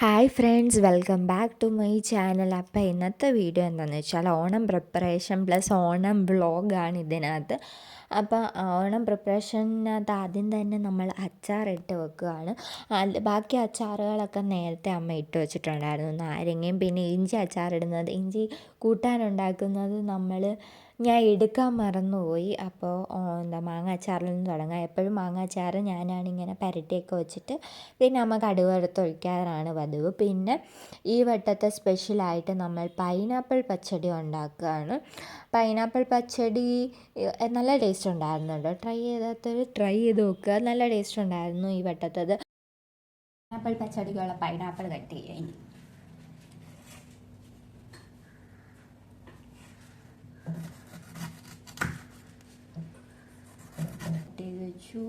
Hi friends, welcome back to my channel. അപ്പോൾ ഇന്നത്തെ video എന്താണെന്ന് വെച്ചാൽ ഓണം പ്രിപ്പറേഷൻ പ്ലസ് ഓണം വ്ളോഗാണ് ഇതിനകത്ത്. അപ്പോൾ ഓണം പ്രിപ്പറേഷനകത്ത് ആദ്യം തന്നെ നമ്മൾ അച്ചാറിട്ട് വെക്കുകയാണ്. ബാക്കി അച്ചാറുകളൊക്കെ നേരത്തെ അമ്മ ഇട്ട് വെച്ചിട്ടുണ്ടായിരുന്നു. നാരങ്ങയും പിന്നെ ഇഞ്ചി അച്ചാറിടുന്നത്, ഇഞ്ചി കൂട്ടാനുണ്ടാക്കുന്നത് ഞാൻ എടുക്കാൻ മറന്നുപോയി. അപ്പോൾ മാങ്ങ അച്ചാറിൽ നിന്ന് തുടങ്ങാം. എപ്പോഴും മാങ്ങ അച്ചാർ ഞാനാണിങ്ങനെ പുരട്ടിയൊക്കെ വെച്ചിട്ട് പിന്നെ അമ്മ കടുക് വറുത്തൊഴിക്കാറാണ് പതിവ്. പിന്നെ ഈ വട്ടത്തെ സ്പെഷ്യലായിട്ട് നമ്മൾ പൈനാപ്പിൾ പച്ചടി ഉണ്ടാക്കുകയാണ്. പൈനാപ്പിൾ പച്ചടി നല്ല ടേസ്റ്റ് ഉണ്ടായിരുന്നു കേട്ടോ. ട്രൈ ചെയ്ത് നോക്കുക, നല്ല ടേസ്റ്റ് ഉണ്ടായിരുന്നു ഈ വട്ടത്തത്. പൈനാപ്പിൾ പച്ചടിക്കുള്ള പൈനാപ്പിൾ കട്ട് ചെയ്യുക. വെച്ചു.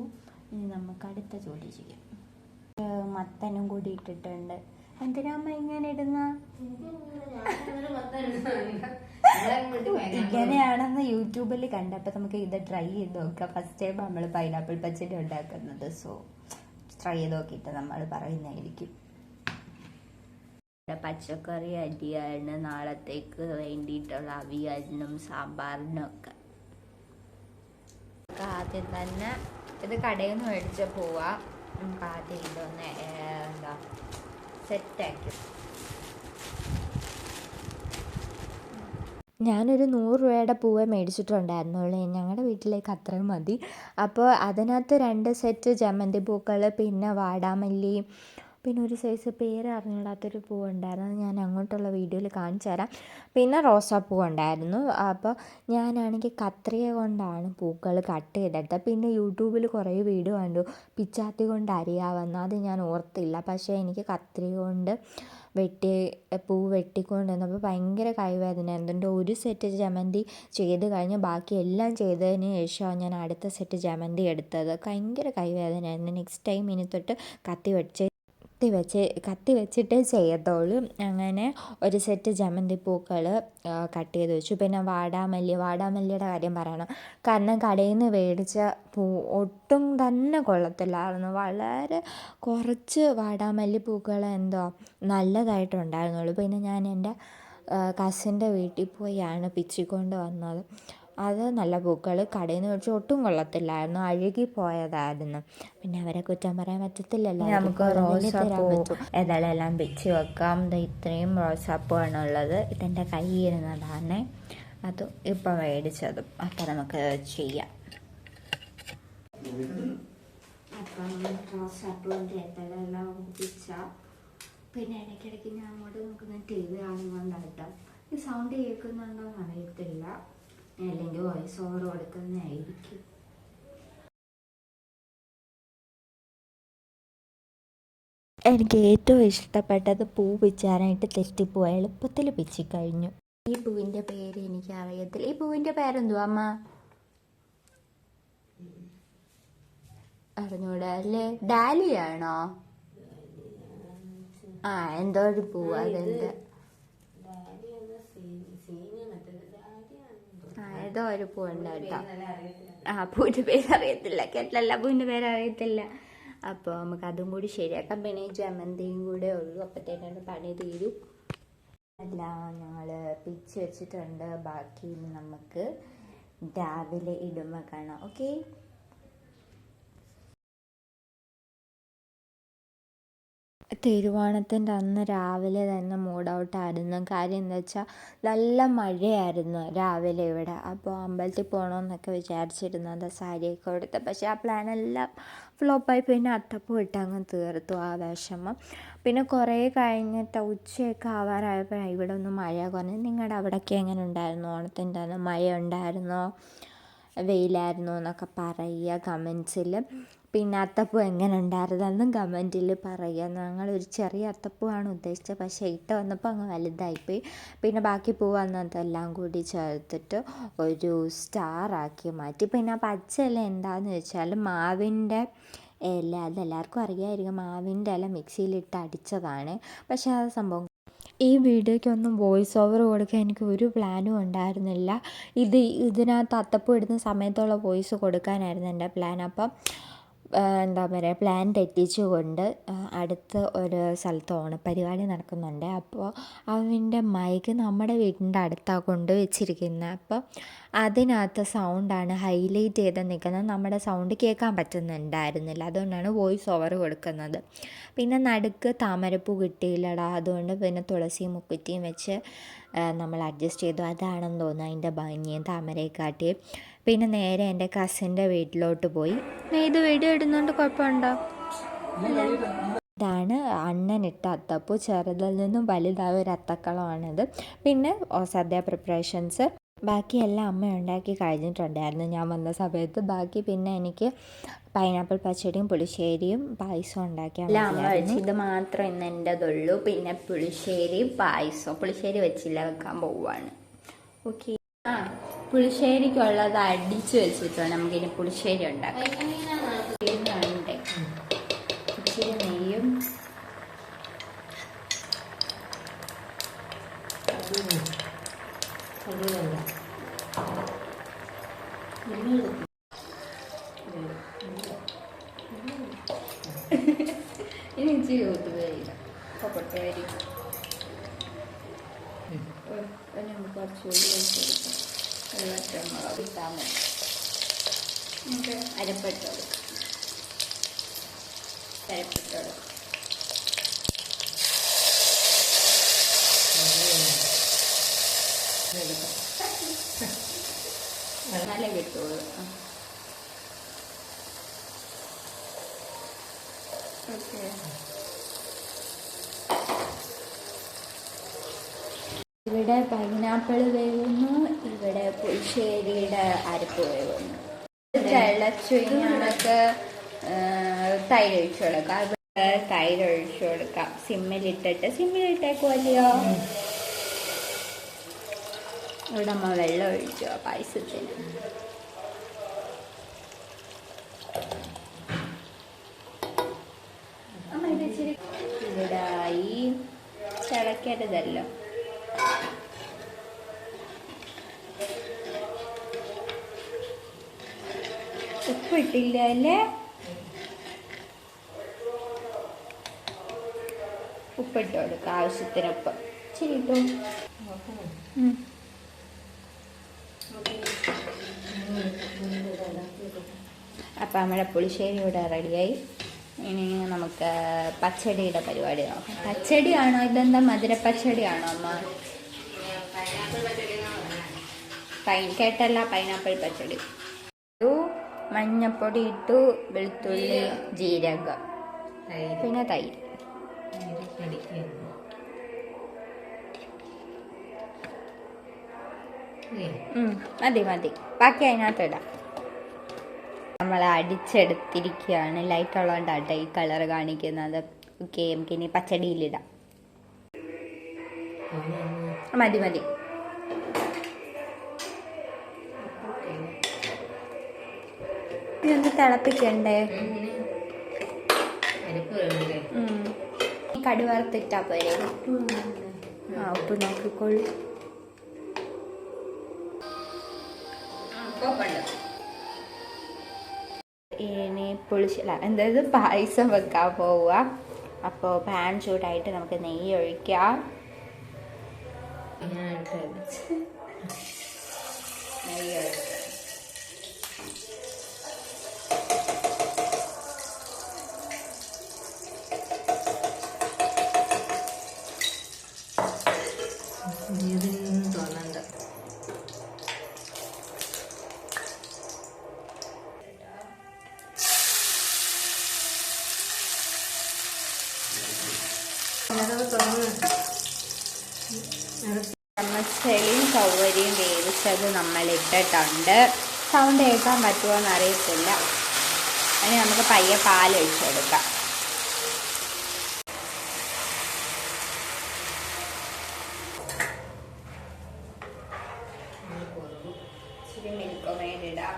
ഇനി നമുക്ക് അടുത്ത ജോലി ചെയ്യാം. മത്തനും കൂടി ഇട്ടിട്ടുണ്ട്. എന്തിനാമ്മ ഇങ്ങനെ ഇടുന്ന? ഇങ്ങനെയാണെന്ന് യൂട്യൂബിൽ കണ്ടപ്പോൾ നമുക്ക് ഇത് ട്രൈ ചെയ്ത് നോക്കാം. ഫസ്റ്റ് ടൈം നമ്മൾ പൈനാപ്പിൾ പച്ചടി ഉണ്ടാക്കുന്നത്. സോ ട്രൈ ചെയ്ത് നോക്കിയിട്ട് നമ്മൾ പറയുന്നതായിരിക്കും. പച്ചക്കറി അരിയാണ് നാളത്തേക്ക് വേണ്ടിയിട്ടുള്ള അവിയലിനും സാമ്പാറിനും ഒക്കെ. ആദ്യം തന്നെ ഇത് കടയിൽ നിന്ന് മേടിച്ച പോവാ. നമുക്ക് ആദ്യം ഇതൊന്ന് സെറ്റാക്കി. ഞാനൊരു 100 രൂപയുടെ പൂവേ മേടിച്ചിട്ടുണ്ടായിരുന്നുള്ളൂ. ഞങ്ങളുടെ വീട്ടിലേക്ക് അത്രയും മതി. അപ്പോൾ അതിനകത്ത് 2 സെറ്റ് ജമന്തി പൂക്കൾ, പിന്നെ വാടാമല്ലി, പിന്നെ ഒരു സൈസ് പേര് അറിഞ്ഞിടാത്തൊരു പൂവുണ്ടായിരുന്നു. ഞാൻ അങ്ങോട്ടുള്ള വീഡിയോയിൽ കാണിച്ചു തരാം. പിന്നെ റോസാപ്പൂ ഉണ്ടായിരുന്നു. അപ്പോൾ ഞാനാണെങ്കിൽ കത്രിക കൊണ്ടാണ് പൂക്കൾ കട്ട് ചെയ്തെടുത്തത്. പിന്നെ യൂട്യൂബിൽ കുറേ വീഡിയോ കണ്ടു പിച്ചാത്തി കൊണ്ട് അരിയാവുന്ന. അത് ഞാൻ ഓർത്തില്ല. പക്ഷേ എനിക്ക് കത്രിക കൊണ്ട് പൂ വെട്ടിക്കൊണ്ടിരുന്നപ്പോൾ ഭയങ്കര കൈവേദന. എന്തുകൊണ്ട് ഒരു സെറ്റ് ജമന്തി ചെയ്ത് കഴിഞ്ഞ് ബാക്കി എല്ലാം ചെയ്തതിന് ശേഷമാണ് ഞാൻ അടുത്ത സെറ്റ് ജമന്തി എടുത്തത്. ഭയങ്കര കൈവേദനയായിരുന്നു. നെക്സ്റ്റ് ടൈം ഇനി തൊട്ട് കത്തി വെച്ചിട്ടേ ചെയ്യത്തുള്ളൂ. അങ്ങനെ ഒരു സെറ്റ് ജമന്തി പൂക്കൾ കട്ട് ചെയ്ത് വെച്ചു. പിന്നെ വാടാമല്ലിയുടെ കാര്യം പറയണം. കാരണം കടയിൽ നിന്ന് മേടിച്ച പൂ ഒട്ടും തന്നെ കൊള്ളത്തില്ലായിരുന്നു. വളരെ കുറച്ച് വാടാമല്ലി പൂക്കൾ നല്ലതായിട്ടുണ്ടായിരുന്നുള്ളൂ. പിന്നെ ഞാൻ എൻ്റെ കസിൻ്റെ വീട്ടിൽ പോയാണ് പിച്ചിക്കൊണ്ട് വന്നത്. അത് നല്ല പൂക്കൾ കടയിൽ നിന്ന് മേടിച്ച് ഒട്ടും കൊള്ളത്തില്ലായിരുന്നു, അഴുകിപ്പോയതായിരുന്നു. പിന്നെ അവരെ കുറ്റം പറയാൻ പറ്റത്തില്ലല്ലോ. നമുക്ക് റോസാപ്പൂ ഇതളെല്ലാം പിച്ചി വെക്കാം. ഇത്രയും റോസാപ്പൂവാണുള്ളത്. ഇതെൻ്റെ കയ്യിൽ ഇരുന്നതാണ്, അത് ഇപ്പം മേടിച്ചതും. അപ്പം നമുക്ക് ചെയ്യാം. അപ്പം റോസാപ്പൂവിൻ്റെ ഇതളെല്ലാം പിച്ചാം. പിന്നെ ഇടയ്ക്കിടയ്ക്ക് ഞാൻ അങ്ങോട്ട് നോക്കുന്ന TV കാണുന്നുണ്ടായിട്ടോ. ഈ സൗണ്ട് കേൾക്കുന്നുണ്ടോയെന്ന് അറിയത്തില്ല, അല്ലെങ്കിൽ വോയിസ് ഓവർ കൊടുക്കുന്നതായിരിക്കും. എനിക്ക് ഏറ്റവും ഇഷ്ടപ്പെട്ടത് പൂ പിച്ചാനായിട്ട് തെറ്റിപ്പൂ എളുപ്പത്തിൽ പിച്ചിക്കഴിഞ്ഞു. ഈ പൂവിൻ്റെ പേര് എനിക്ക് അറിയത്തില്ല. ഈ പൂവിൻ്റെ പേരെന്തുവാ അമ്മ? അറിഞ്ഞൂടാ അല്ലേ? ഡാലിയാണോ? എന്തോ ഒരു പൂവ്. അതെന്താ ഏതോ ഒരു പൂവുണ്ട് കേട്ടോ. പൂവിൻ്റെ പേര് അറിയത്തില്ല. കേട്ടില്ല, പൂവിൻ്റെ പേര് അറിയത്തില്ല. അപ്പോൾ നമുക്ക് അതും കൂടി ശരിയാക്കാം. പിന്നെ ജമന്തിയും കൂടെ ഉള്ളൂ. അപ്പോഴത്തേക്കാണ് പണി തീരും. എല്ലാം ഞങ്ങൾ പിച്ച് വെച്ചിട്ടുണ്ട്. ബാക്കി നമുക്ക് രാവിലെ ഇടുമ്പോൾ കാണാം. ഓക്കെ. തിരുവോണത്തിൻ്റെ അന്ന് രാവിലെ തന്നെ മൂഡ് ഔട്ടായിരുന്നു. കാര്യം എന്താ വെച്ചാൽ നല്ല മഴയായിരുന്നു രാവിലെ ഇവിടെ. അപ്പോൾ അമ്പലത്തിൽ പോകണമെന്നൊക്കെ വിചാരിച്ചിരുന്നത്, സാരിയൊക്കെ കൊടുത്ത്. പക്ഷേ ആ പ്ലാനെല്ലാം ഫ്ലോപ്പായി. പിന്നെ അത്തപ്പൂ ഇട്ടങ്ങ് തീർത്തു ആ വിഷമം. പിന്നെ കുറേ കഴിഞ്ഞിട്ട് ഉച്ചയൊക്കെ ആവാറായപ്പോഴാണ് ഇവിടെ ഒന്ന് മഴ കുറഞ്ഞു. നിങ്ങളുടെ അവിടെയൊക്കെ എങ്ങനെ ഉണ്ടായിരുന്നു? ഓണത്തിൻ്റെ അന്ന് മഴ ഉണ്ടായിരുന്നോ, വെയിലായിരുന്നോ എന്നൊക്കെ പറയുക കമൻസിൽ. പിന്നെ അത്തപ്പൂ എങ്ങനെ ഉണ്ടായിരുന്നെന്നും കമൻറ്റിൽ പറയുക. ഞങ്ങളൊരു ചെറിയ അത്തപ്പൂവാണ് ഉദ്ദേശിച്ചത്, പക്ഷേ ഇട്ട് വന്നപ്പോൾ അങ്ങ് വലുതായിപ്പോയി. പിന്നെ ബാക്കി പൂ വന്നതെല്ലാം കൂടി ചേർത്തിട്ട് ഒരു സ്റ്റാറാക്കി മാറ്റി. പിന്നെ പച്ച ഇല എന്താണെന്ന് വെച്ചാൽ മാവിൻ്റെ ഇല, അതെല്ലാവർക്കും അറിയാമായിരിക്കും. മാവിൻ്റെ ഇല മിക്സിയിലിട്ട് അടിച്ചതാണ്. പക്ഷേ ആ സംഭവം ഈ വീഡിയോയ്ക്കൊന്നും വോയിസ് ഓവർ കൊടുക്കാൻ എനിക്ക് ഒരു പ്ലാനും ഉണ്ടായിരുന്നില്ല. ഇതിനകത്ത് അത്തപ്പൂ ഇടുന്ന സമയത്തുള്ള വോയിസ് കൊടുക്കാനായിരുന്നു എൻ്റെ പ്ലാൻ. അപ്പം എന്താ പറയുക പ്ലാൻ തെറ്റിച്ചുകൊണ്ട് അടുത്ത് ഒരു സ്ഥലത്ത് ഓണപ്പരിപാടി നടക്കുന്നുണ്ട്. അപ്പോൾ അവൻ്റെ മൈക്ക് നമ്മുടെ വീടിൻ്റെ അടുത്താണ് കൊണ്ട് വെച്ചിരിക്കുന്നത്. അപ്പോൾ അതിനകത്ത് സൗണ്ടാണ് ഹൈലൈറ്റ് ചെയ്ത് നിൽക്കുന്നത്. നമ്മുടെ സൗണ്ട് കേൾക്കാൻ പറ്റുന്നുണ്ടായിരുന്നില്ല. അതുകൊണ്ടാണ് വോയിസ് ഓവർ കൊടുക്കുന്നത്. പിന്നെ നടുക്ക് താമരപ്പൂ കിട്ടിയില്ലടാ, അതുകൊണ്ട് പിന്നെ തുളസിയും മുക്കുറ്റിയും വെച്ച് നമ്മൾ അഡ്ജസ്റ്റ് ചെയ്തു. അതാണെന്ന് തോന്നുന്നു അതിൻ്റെ ഭംഗിയും താമരയെക്കാട്ടി. പിന്നെ നേരെ എൻ്റെ കസിൻ്റെ വീട്ടിലോട്ട് പോയി. ഇത് വീഡിയോ ഇടുന്നതുകൊണ്ട് കുഴപ്പമുണ്ടോ? ഇതാണ് അണ്ണനിട്ട അത്തപ്പൂ. ചെറുതിൽ നിന്നും വലുതായ ഒരു അത്തക്കളമാണിത്. പിന്നെ സദ്യ പ്രിപ്പറേഷൻസ് ബാക്കിയെല്ലാം അമ്മ ഉണ്ടാക്കി കഴിഞ്ഞിട്ടുണ്ടായിരുന്നു ഞാൻ വന്ന സമയത്ത്. ബാക്കി പിന്നെ എനിക്ക് പൈനാപ്പിൾ പച്ചടിയും പുളിശ്ശേരിയും പായസവും ഉണ്ടാക്കിയാൽ അമ്മ വെച്ച്. ഇത് മാത്രം ഇന്ന് എൻ്റെതുള്ളൂ. പിന്നെ പുളിശ്ശേരിയും പായസവും. പുളിശ്ശേരി വെച്ചില്ല, വെക്കാൻ പോവുകയാണ്. ഓക്കെ. പുളിശ്ശേരിക്കുള്ളത് അടിച്ചു വെച്ചിട്ടോ. നമുക്കിനി പുളിശ്ശേരി ഉണ്ടാക്കാം. ഇച്ചിരി നെയ്യും ഇനി ഇച്ചിരി കൂട്ടുകയില്ല. പൊട്ടവരി കുറച്ച് വെച്ചെടുക്കാം. വെള്ളമുളക് ഇട്ടാൽ മതി. നമുക്ക് അരപ്പിട്ട് കൊടുക്കാം. നല്ല കിട്ടുള്ളൂ. ഓക്കെ. ഇവിടെ പൈനാപ്പിൾ വേവുന്നു, ഇവിടെ പുളിശ്ശേരിയുടെ അരപ്പ് വേവുന്നു. തിളച്ചു കഴിഞ്ഞാൽ തൈര് ഒഴിച്ചു കൊടുക്കാം. തൈര് ഒഴിച്ചു കൊടുക്കാം. സിമ്മിലിട്ടേക്കുമല്ലയോ. ഇവിടെ അമ്മ വെള്ളം ഒഴിച്ചു പായസത്തിന്. ഇവിടെ ഈ തിളക്കരുതല്ലോ. ഉപ്പിട്ടില്ല അല്ലേ? ഉപ്പിട്ട് കൊടുക്കുക ആവശ്യത്തിനൊപ്പം. ഇച്ചിരി ഇട്ടു. അപ്പം നമ്മുടെ പുളിശ്ശേരി ഇവിടെ റെഡിയായി. ഇനി നമുക്ക് പച്ചടിയുടെ പരിപാടി നോക്കാം. പച്ചടിയാണോ ഇതെന്താ? മധുരപ്പച്ചടിയാണോ അമ്മ? കേട്ടല്ല, പൈനാപ്പിൾ പച്ചടി. മഞ്ഞപ്പൊടി ഇട്ടു, വെളുത്തുള്ളി, ജീരകം, പിന്നെ തൈര്. മതി. ബാക്കി അതിനകത്ത് ഇടാം. നമ്മൾ അടിച്ചെടുത്തിരിക്കുകയാണ്. ലൈറ്റ് ഉള്ളതുകൊണ്ടാട്ടെ ഈ കളർ കാണിക്കുന്നത്. ഓക്കെ, നമുക്ക് ഇനി പച്ചടിയിലിടാം. മതി. ഇതൊന്ന് തിളപ്പിക്കണ്ടേ? കടുവറുത്തിട്ടാ പോരെ? ഉപ്പ് നോക്കിക്കോളൂ. ഇനി എന്തായത് പായസം വെക്കാൻ പോവുക. അപ്പോൾ പാൻ ചൂടായിട്ട് നമുക്ക് നെയ്യ് ഒഴിക്കാം. നെയ്യ് ഒഴിക്കാം. ചെളിയും ചവ്വരിയും വേവിച്ചത് നമ്മൾ ഇട്ടിട്ടുണ്ട്. സൗണ്ട് കേൾക്കാൻ പറ്റുമോ എന്നറിയത്തില്ല. അതിന് നമുക്ക് പയ്യെ പാലൊഴിച്ച് കൊടുക്കാം. ഇച്ചിരി മിൽക്ക് മെയ്ഡ് ഇടാം.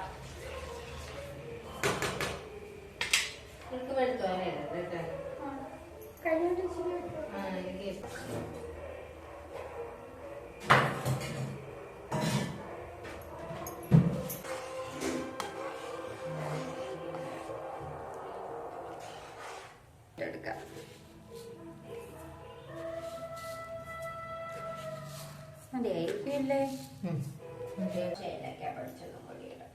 അതെയായിരിക്കില്ലേ? ഏലക്ക പൊടിച്ചതും കൂടി ഇടാം.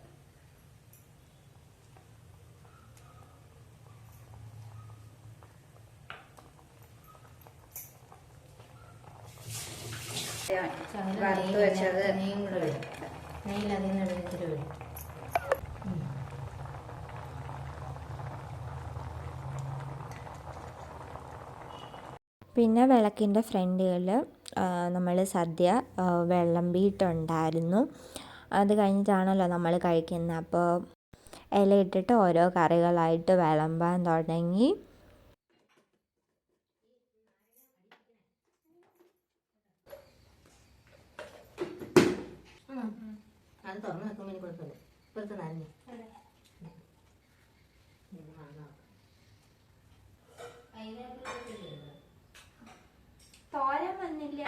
വറുത്ത് വെച്ചത് നെയ്യും കൂടെ വരും. നെയ്യിൽ അതിൽ നിന്ന് എടുത്തിട്ട് വരും. പിന്നെ വിളക്കിൻ്റെ ഫ്രണ്ടുകളിൽ നമ്മൾ സദ്യ വിളമ്പിയിട്ടുണ്ടായിരുന്നു. അത് കഴിഞ്ഞിട്ടാണല്ലോ നമ്മൾ കഴിക്കുന്നത്. അപ്പോൾ ഇലയിട്ടിട്ട് ഓരോ കറികളായിട്ട് വിളമ്പാൻ തുടങ്ങി. അത് തുറന്ന് വെക്കുമ്പോൾ ഇനി കുഴപ്പമില്ല. ഇപ്പോഴത്തെ നനഞ്ഞു തോരൻ വന്നില്ല.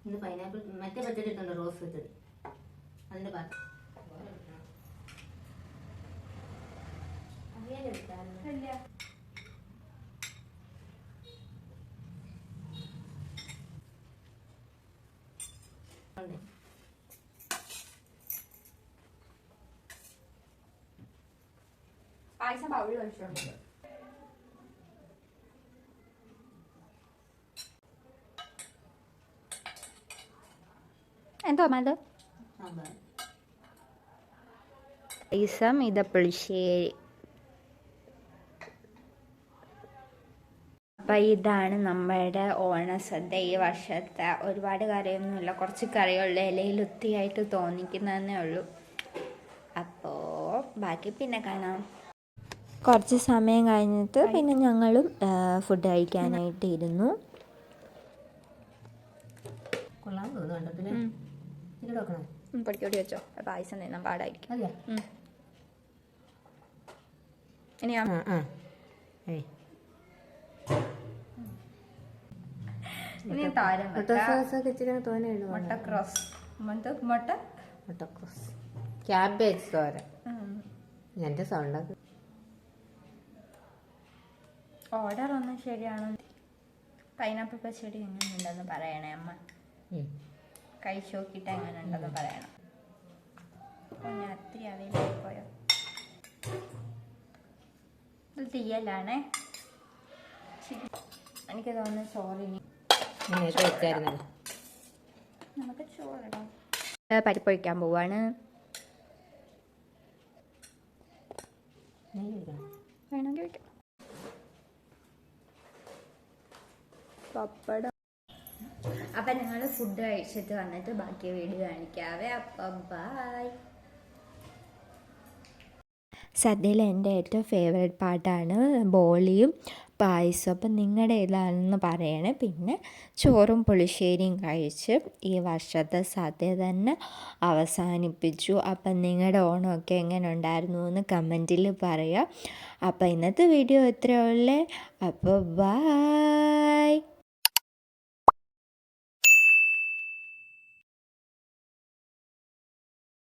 ഇത് പൈനാപ്പിൾ മറ്റേ പച്ചടി എടുത്തുണ്ടോ? റോസ് പച്ചടി. അതിൻ്റെ പാത്രം പായസം ബൗളിൽ ഒഴിച്ചോണ്ട് എന്തോ അത് പായസം. ഇത് പുളിശ്ശേരി. അപ്പം ഇതാണ് നമ്മുടെ ഓണസദ്യ ഈ വർഷത്തെ. ഒരുപാട് കറിയൊന്നുമില്ല, കുറച്ച് കറികളുടെ ഇലയിൽ ഒത്തിരിയായിട്ട് തോന്നിക്കുന്നതന്നേ ഉള്ളൂ. അപ്പോൾ ബാക്കി പിന്നെ കാണാം. കുറച്ച് സമയം കഴിഞ്ഞിട്ട് പിന്നെ ഞങ്ങളും ഫുഡ് കഴിക്കാനായിട്ട് ഇരുന്നു. കൊള്ളാൻ തോന്നുന്നു. പൊടിക്കോടി വെച്ചോ, പായസം തിന്നാൻ പാടായിരിക്കും. അതെയോ? ഇനി ഇനി താരം മുട്ടക്രോസ്. മുട്ടക്രോസ് ക്യാബേജ് തോരൻ. എൻ്റെ സൗണ്ടൊക്കെ ഓർഡർ ഒന്നും ശരിയാണോ? പൈനാപ്പിൾ പച്ചടി എങ്ങനെ ഉണ്ടെന്ന് പറയണേ അമ്മ. കഴിച്ചു നോക്കിയിട്ട് എങ്ങനെ ഉണ്ടെന്ന് പറയണം. ഞാൻ ഒത്തിരി അവയിലായി പോയോ? ഇത് തീയലാണേ. എനിക്ക് തോന്നുന്നു ചോറിനി നമുക്ക് ചോറിടാം. പരിപ്പൊഴിക്കാൻ പോവാണ്. വേണമെങ്കിൽ വയ്ക്കാം. പപ്പടം. അപ്പം ഞങ്ങൾ ഫുഡ് കഴിച്ചിട്ട് വന്നിട്ട് ബാക്കി വീഡിയോ കാണിക്കാവേ. അപ്പം ബൈ. സദ്യയിൽ എൻ്റെ ഏറ്റവും ഫേവറേറ്റ് പാട്ടാണ് ബോളിയും പായസം. അപ്പം നിങ്ങളുടെ ഏതാണെന്ന് പറയണേ. പിന്നെ ചോറും പുളിശ്ശേരിയും കഴിച്ച് ഈ വർഷത്തെ സദ്യ തന്നെ അവസാനിപ്പിച്ചു. അപ്പം നിങ്ങളുടെ ഓണമൊക്കെ എങ്ങനെ ഉണ്ടായിരുന്നു എന്ന് കമൻറ്റിൽ പറയാം. അപ്പം ഇന്നത്തെ വീഡിയോ ഇത്രയേ ഉള്ളൂ. അപ്പോൾ ബൈ.